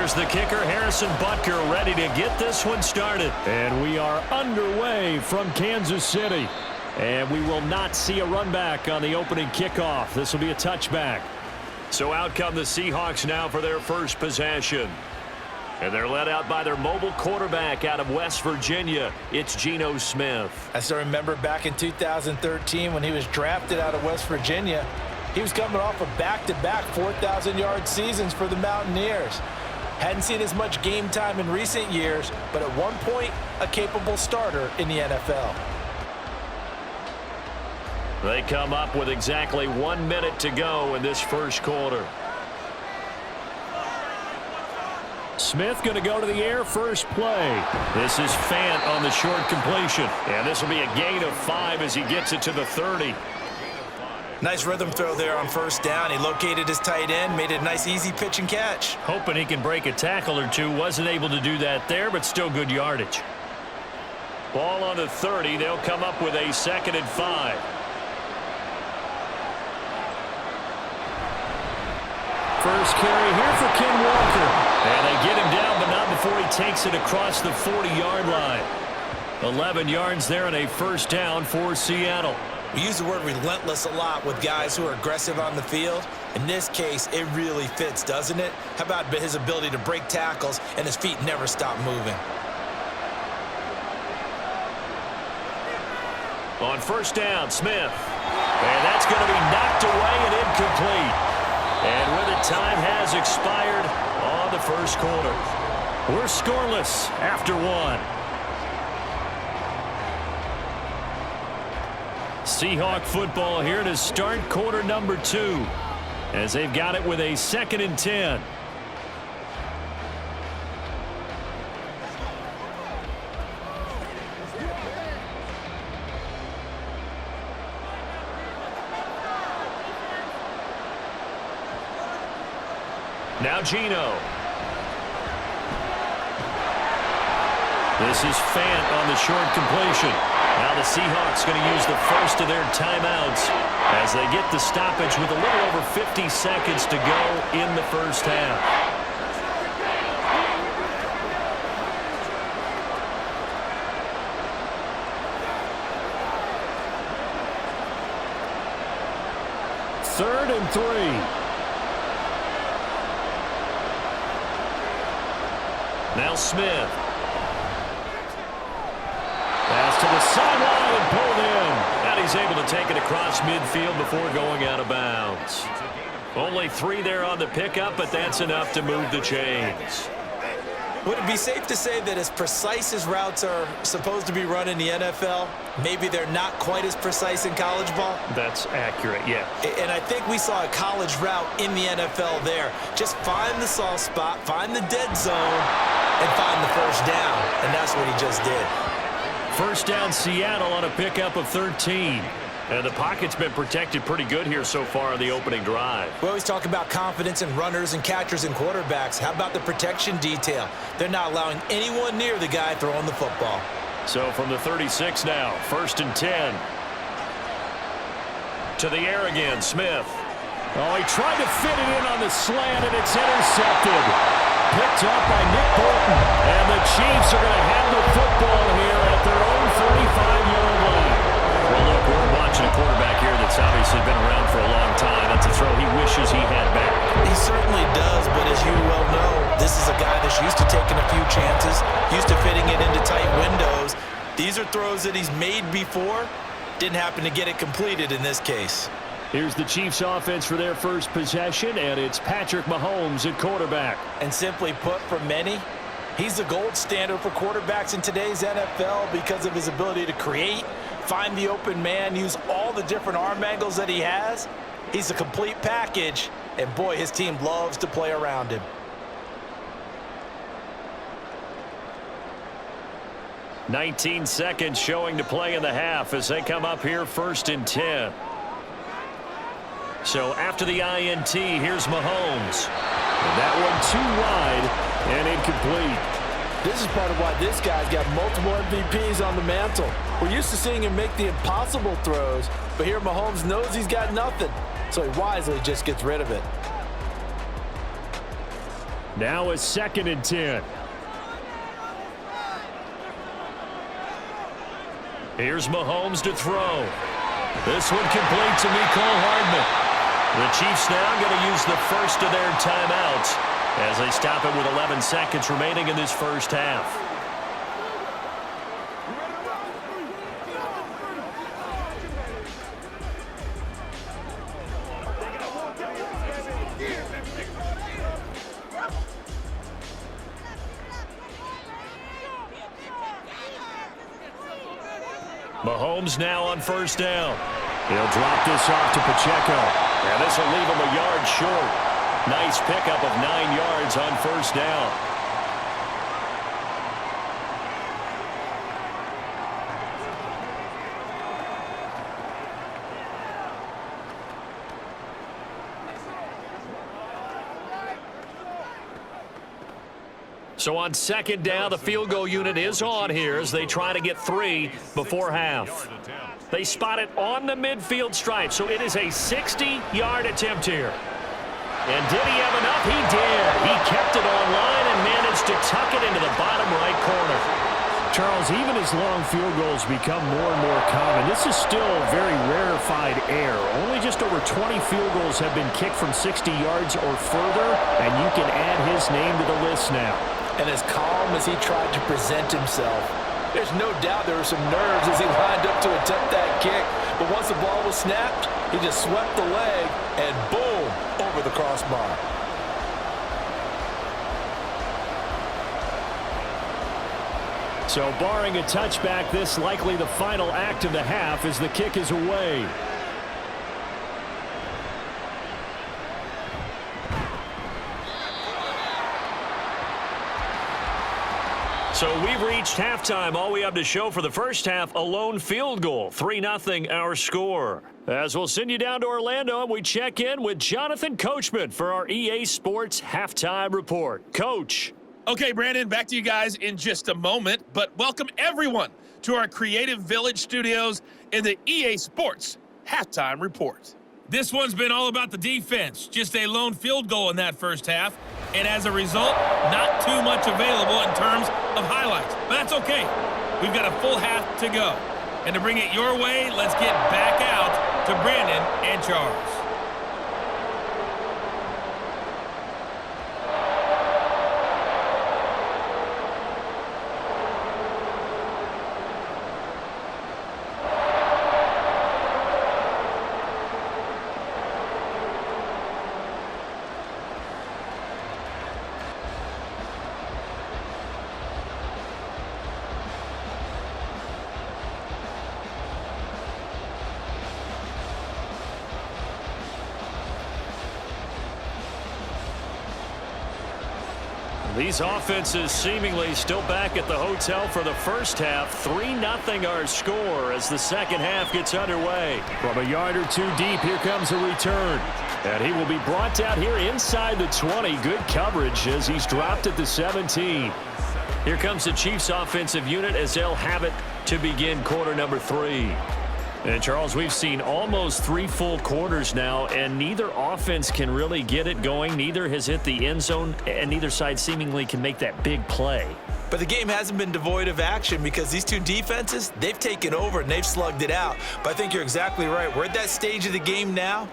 Here's the kicker, Harrison Butker, ready to get this one started. And we are underway from Kansas City. And we will not see a run back on the opening kickoff. This will be a touchback. So out come the Seahawks now for their first possession. And they're led out by their mobile quarterback out of West Virginia. It's Geno Smith. I still remember back in 2013 when he was drafted out of West Virginia. He was coming off of back-to-back 4,000-yard seasons for the Mountaineers. Hadn't seen as much game time in recent years, but at one point, a capable starter in the NFL. They come up with exactly 1 minute to go in this first quarter. Smith going to go to the air first play. This is Fant on the short completion. And this will be a gain of 5 as he gets it to the 30. Nice rhythm throw there on first down. He located his tight end, made it a nice easy pitch and catch. Hoping he can break a tackle or two. Wasn't able to do that there, but still good yardage. Ball on the 30. They'll come up with a 2nd and 5. First carry here for Ken Walker. And they get him down, but not before he takes it across the 40-yard line. 11 yards there and a first down for Seattle. We use the word relentless a lot with guys who are aggressive on the field. In this case, it really fits, doesn't it? How about his ability to break tackles and his feet never stop moving? On first down, Smith. And that's going to be knocked away and incomplete. And with it, time has expired on the first quarter. We're scoreless after 1. Seahawk football here to start quarter number 2 as they've got it with a 2nd and 10. Now Geno. This is Fant on the short completion. Now the Seahawks going to use the first of their timeouts as they get the stoppage with a little over 50 seconds to go in the first half. Third and 3. Now Smith. Pass to the sideline and pulled in. And he's able to take it across midfield before going out of bounds. Only 3 there on the pickup, but that's enough to move the chains. Would it be safe to say that as precise as routes are supposed to be run in the NFL, maybe they're not quite as precise in college ball? That's accurate, yeah. And I think we saw a college route in the NFL there. Just find the soft spot, find the dead zone, and find the first down. And that's what he just did. First down Seattle on a pickup of 13. And the pocket's been protected pretty good here so far on the opening drive. We always talk about confidence in runners and catchers and quarterbacks. How about the protection detail? They're not allowing anyone near the guy throwing the football. So from the 36 now, 1st and 10. To the air again, Smith. Oh, he tried to fit it in on the slant, and it's intercepted. Picked up by Nick Bolton. And the Chiefs are going to have the football here at their own 45-yard line. Well, look, we're watching a quarterback here that's obviously been around for a long time. That's a throw he wishes he had back. He certainly does, but as you well know, this is a guy that's used to taking a few chances, used to fitting it into tight windows. These are throws that he's made before. Didn't happen to get it completed in this case. Here's the Chiefs offense for their first possession, and it's Patrick Mahomes at quarterback. And simply put, for many, he's the gold standard for quarterbacks in today's NFL because of his ability to create, find the open man, use all the different arm angles that he has. He's a complete package, and boy, his team loves to play around him. 19 seconds showing to play in the half as they come up here 1st and 10. So after the INT, here's Mahomes. And that one too wide and incomplete. This is part of why this guy's got multiple MVPs on the mantle. We're used to seeing him make the impossible throws, but here Mahomes knows he's got nothing, so he wisely just gets rid of it. Now a 2nd and 10. Here's Mahomes to throw. This one complete to Mecole Hardman. The Chiefs now going to use the first of their timeouts as they stop it with 11 seconds remaining in this first half. Mahomes now on first down. He'll drop this off to Pacheco. And this will leave him a yard short. Nice pickup of 9 yards on first down. So on 2nd down, the field goal unit is on here as they try to get 3 before half. They spot it on the midfield stripe, so it is a 60-yard attempt here. And did he have enough? He did. He kept it on line and managed to tuck it into the bottom right corner. Charles, even as long field goals become more and more common, this is still very rarefied air. Only just over 20 field goals have been kicked from 60 yards or further, and you can add his name to the list now. And as calm as he tried to present himself, there's no doubt there were some nerves as he lined up to attempt that kick. But once the ball was snapped, he just swept the leg and boom, over the crossbar. So barring a touchback, this likely the final act of the half as the kick is away. So we've reached halftime. All we have to show for the first half, a lone field goal. 3-0 our score. As we'll send you down to Orlando, and we check in with Jonathan Coachman for our EA Sports Halftime Report. Coach. Okay, Brandon, back to you guys in just a moment, but welcome everyone to our Creative Village studios in the EA Sports Halftime Report. This one's been all about the defense, just a lone field goal in that first half, and as a result, not too much available in terms of highlights, but that's okay. We've got a full half to go, and to bring it your way, let's get back out to Brandon and Charles. These offenses seemingly still back at the hotel for the first half. 3-0 our score as the second half gets underway. From a yard or two deep, here comes a return. And he will be brought down here inside the 20. Good coverage as he's dropped at the 17. Here comes the Chiefs offensive unit as they'll have it to begin quarter number 3. And, Charles, we've seen almost 3 full quarters now, and neither offense can really get it going. Neither has hit the end zone, and neither side seemingly can make that big play. But the game hasn't been devoid of action because these two defenses, they've taken over and they've slugged it out. But I think you're exactly right. We're at that stage of the game now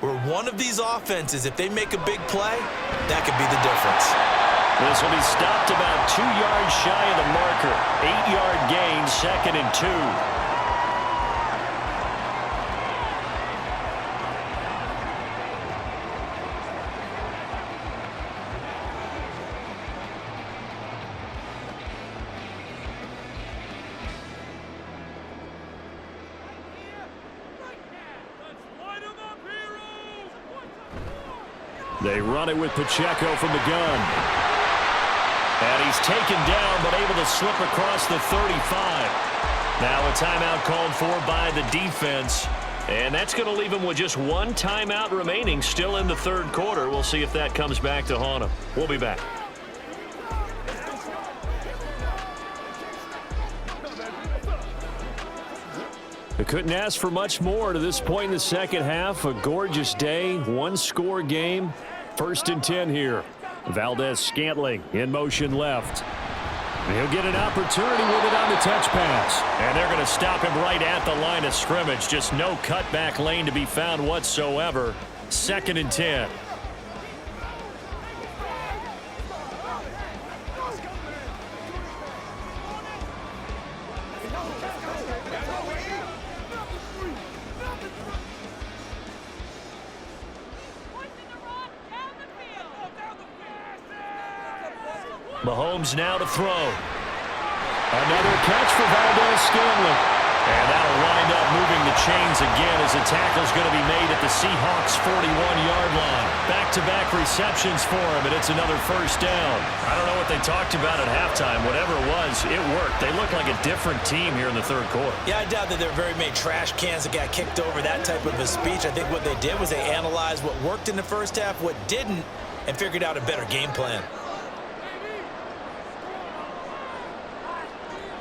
where one of these offenses, if they make a big play, that could be the difference. This will be stopped about 2 yards shy of the marker. 8-yard gain, 2nd and 2. They run it with Pacheco from the gun. And he's taken down, but able to slip across the 35. Now a timeout called for by the defense. And that's going to leave him with just 1 timeout remaining still in the third quarter. We'll see if that comes back to haunt him. We'll be back. They couldn't ask for much more to this point in the second half. A gorgeous day, 1-score game. 1st and 10 here. Valdez-Scantling in motion left. He'll get an opportunity with it on the touch pass. And they're going to stop him right at the line of scrimmage. Just no cutback lane to be found whatsoever. 2nd and 10. Mahomes now to throw. Another catch for Valdez-Scantling. And that'll wind up moving the chains again as the tackle's going to be made at the Seahawks' 41-yard line. Back-to-back receptions for him, and it's another first down. I don't know what they talked about at halftime. Whatever it was, it worked. They look like a different team here in the third quarter. Yeah, I doubt that there are very many trash cans that got kicked over, that type of a speech. I think what they did was they analyzed what worked in the first half, what didn't, and figured out a better game plan.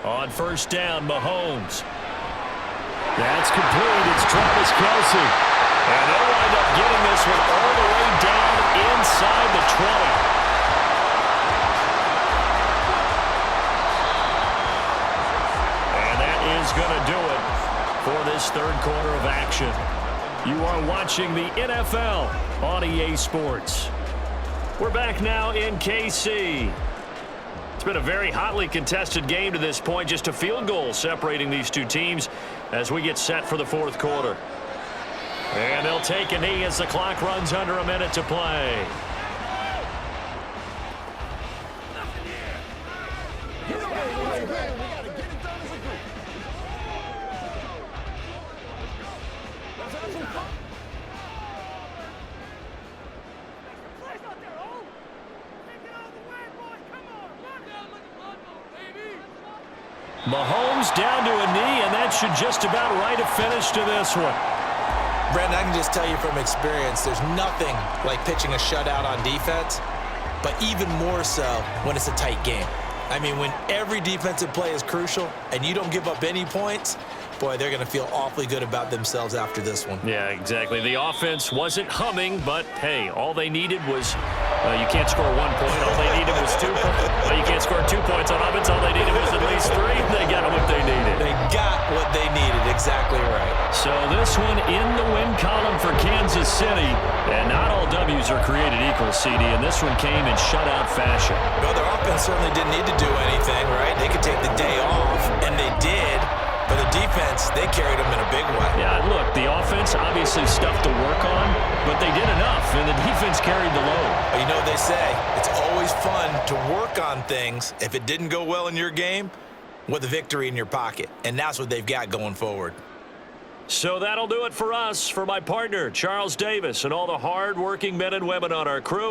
On first down, Mahomes. That's complete. It's Travis Kelce. And they'll wind up getting this one all the way down inside the 20. And that is going to do it for this third quarter of action. You are watching the NFL on EA Sports. We're back now in KC. It's been a very hotly contested game to this point. Just a field goal separating these two teams as we get set for the fourth quarter. And they'll take a knee as the clock runs under a minute to play. Mahomes down to a knee, and that should just about write a finish to this one. Brandon, I can just tell you from experience, there's nothing like pitching a shutout on defense, but even more so when it's a tight game. I mean, when every defensive play is crucial and you don't give up any points, boy, they're going to feel awfully good about themselves after this one. Yeah, exactly. The offense wasn't humming, but, hey, all they needed was you can't score 1 point. All they needed was 2 points. You can't score 2 points on offense. All they needed was at least 3. They got what they needed. They got what they needed. Exactly right. So this one in the win column for Kansas City. And not all W's are created equal, CD, and this one came in shutout fashion. Well, their offense certainly didn't need to do anything, right? They could take the day off, and they did. But the defense, they carried them in a big way. Yeah, look, the offense obviously stuff to work on, but they did enough, and the defense carried the load. But you know what they say, it's always fun to work on things. If it didn't go well in your game, with a victory in your pocket. And that's what they've got going forward. So that'll do it for us. For my partner, Charles Davis, and all the hard-working men and women on our crew.